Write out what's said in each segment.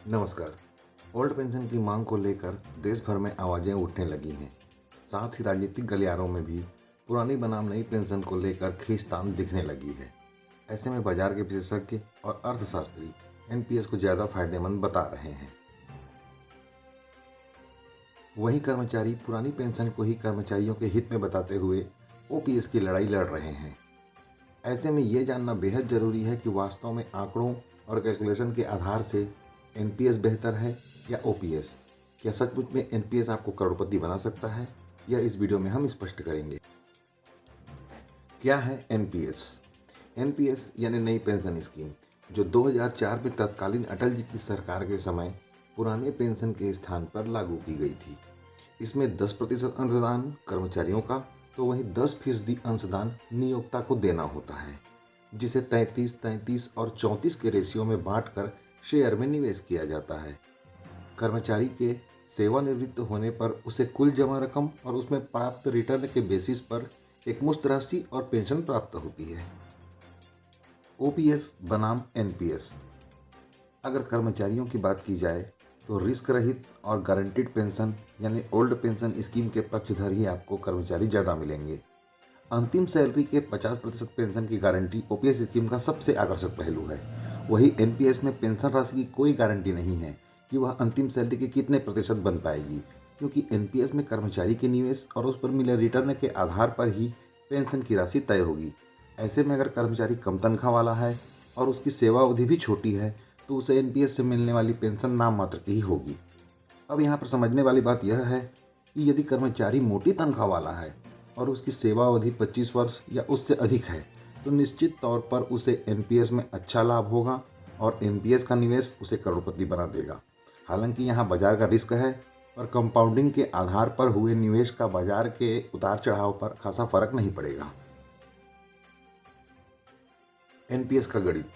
नमस्कार। Old pension की मांग को लेकर देश भर में आवाजें उठने लगी हैं। साथ ही राजनीतिक गलियारों में भी पुरानी बनाम नई पेंशन को लेकर खींचतान दिखने लगी है। ऐसे में बाजार के विशेषज्ञ और अर्थशास्त्री एनपीएस को ज़्यादा फायदेमंद बता रहे हैं। वहीं कर्मचारी पुरानी पेंशन को ही कर्मचारियों के हित में बताते हुए ओपीएस की लड़ाई लड़ रहे हैं। ऐसे में ये जानना बेहद ज़रूरी है कि वास्तव में आंकड़ों और कैलकुलेशन के आधार से एनपीएस बेहतर है या ओपीएस। क्या सचमुच में एनपीएस आपको करोड़पति बना सकता है? यह इस वीडियो में हम स्पष्ट करेंगे। क्या है एनपीएस? एनपीएस यानी नई पेंशन स्कीम, जो 2004 में तत्कालीन अटल जी की सरकार के समय पुराने पेंशन के स्थान पर लागू की गई थी। इसमें 10% अंशदान कर्मचारियों का, तो वहीं 10% अंशदान नियोक्ता को देना होता है, जिसे 33 और 34 के रेशियो में बांटकर शेयर में निवेश किया जाता है। कर्मचारी के सेवानिवृत्त होने पर उसे कुल जमा रकम और उसमें प्राप्त रिटर्न के बेसिस पर एक मुश्त राशि और पेंशन प्राप्त होती है। ओपीएस बनाम एनपीएस। अगर कर्मचारियों की बात की जाए तो रिस्क रहित और गारंटीड पेंशन यानी ओल्ड पेंशन स्कीम के पक्षधर ही आपको कर्मचारी ज़्यादा मिलेंगे। अंतिम सैलरी के 50% पेंशन की गारंटी ओपीएस स्कीम का सबसे आकर्षक पहलू है। वही एनपीएस में पेंशन राशि की कोई गारंटी नहीं है कि वह अंतिम सैलरी के कितने प्रतिशत बन पाएगी, क्योंकि एनपीएस में कर्मचारी के निवेश और उस पर मिले रिटर्न के आधार पर ही पेंशन की राशि तय होगी। ऐसे में अगर कर्मचारी कम तनख्वाह वाला है और उसकी सेवा अवधि भी छोटी है तो उसे एनपीएस से मिलने वाली पेंशन नाम मात्र की ही होगी। अब यहाँ पर समझने वाली बात यह है कि यदि कर्मचारी मोटी तनख्वाह वाला है और उसकी सेवा अवधि 25 वर्ष या उससे अधिक है तो निश्चित तौर पर उसे एनपीएस में अच्छा लाभ होगा और एनपीएस का निवेश उसे करोड़पति बना देगा। हालांकि यहाँ बाजार का रिस्क है और कंपाउंडिंग के आधार पर हुए निवेश का बाजार के उतार चढ़ाव पर खासा फर्क नहीं पड़ेगा। एनपीएस का गणित।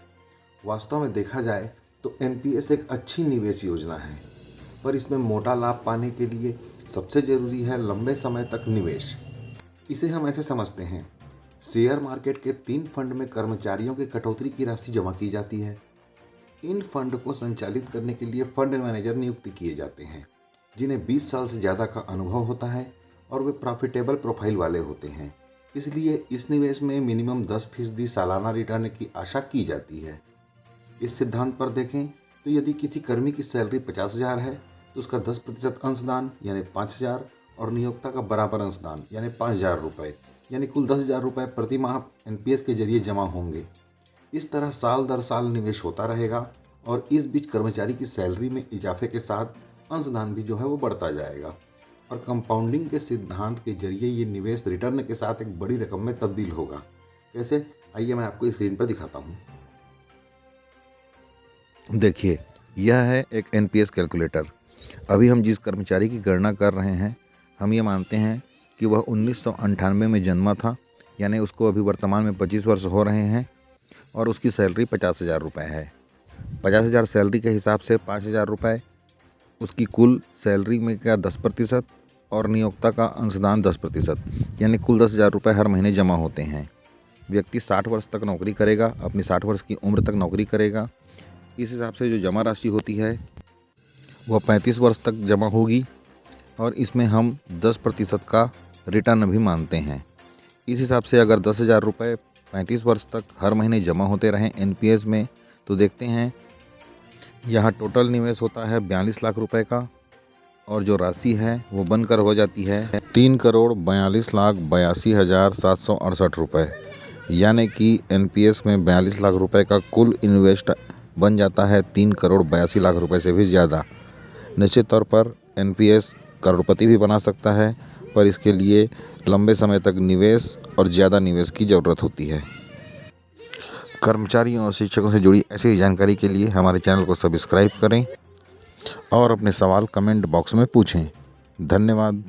वास्तव में देखा जाए तो एनपीएस एक अच्छी निवेश योजना है, पर इसमें मोटा लाभ पाने के लिए सबसे जरूरी है लंबे समय तक निवेश। इसे हम ऐसे समझते हैं, शेयर मार्केट के 3 फंड में कर्मचारियों की कटौती की राशि जमा की जाती है। इन फंड को संचालित करने के लिए फंड मैनेजर नियुक्त किए जाते हैं, जिन्हें 20 साल से ज़्यादा का अनुभव होता है और वे प्रॉफिटेबल प्रोफाइल वाले होते हैं। इसलिए इस निवेश में मिनिमम 10% सालाना रिटर्न की आशा की जाती है। इस सिद्धांत पर देखें तो यदि किसी कर्मी की सैलरी 50,000 है तो उसका 10% अंशदान यानी 5,000 और नियोक्ता का बराबर अंशदान यानी 5,000 रुपये, यानी कुल 10,000 रुपये प्रति माह एनपीएस के जरिए जमा होंगे। इस तरह साल दर साल निवेश होता रहेगा और इस बीच कर्मचारी की सैलरी में इजाफे के साथ अंशदान भी जो है वो बढ़ता जाएगा और कंपाउंडिंग के सिद्धांत के जरिए ये निवेश रिटर्न के साथ एक बड़ी रकम में तब्दील होगा। कैसे? आइए मैं आपको स्क्रीन पर दिखाता हूँ। देखिए, यह है एक एनपीएस कैलकुलेटर। अभी हम जिस कर्मचारी की गणना कर रहे हैं, हम ये मानते हैं कि वह 1998 में जन्मा था, यानी उसको अभी वर्तमान में 25 वर्ष हो रहे हैं और उसकी सैलरी 50,000 रुपये है। 50,000 सैलरी के हिसाब से 5,000 रुपये उसकी कुल सैलरी में का 10% और नियोक्ता का अंशदान 10%, यानी कुल 10,000 रुपये हर महीने जमा होते हैं। व्यक्ति 60 वर्ष तक नौकरी करेगा, अपनी 60 वर्ष की उम्र तक नौकरी करेगा। इस हिसाब से जो जमा राशि होती है वह 35 वर्ष तक जमा होगी और इसमें हम 10% का रिटर्न भी मानते हैं। इस हिसाब से अगर 10,000 रुपये 35 वर्ष तक हर महीने जमा होते रहें एनपीएस में, तो देखते हैं यहाँ टोटल निवेश होता है 42 लाख रुपए का और जो राशि है वो बनकर हो जाती है 3,42,82,768 रुपये, यानी कि एनपीएस में 42 लाख रुपए का कुल इन्वेस्ट बन जाता है 3,82,00,000 रुपए से भी ज़्यादा। निश्चित तौर पर एनपीएस करोड़पति भी बना सकता है, पर इसके लिए लंबे समय तक निवेश और ज़्यादा निवेश की ज़रूरत होती है। कर्मचारियों और शिक्षकों से जुड़ी ऐसी जानकारी के लिए हमारे चैनल को सब्सक्राइब करें और अपने सवाल कमेंट बॉक्स में पूछें। धन्यवाद।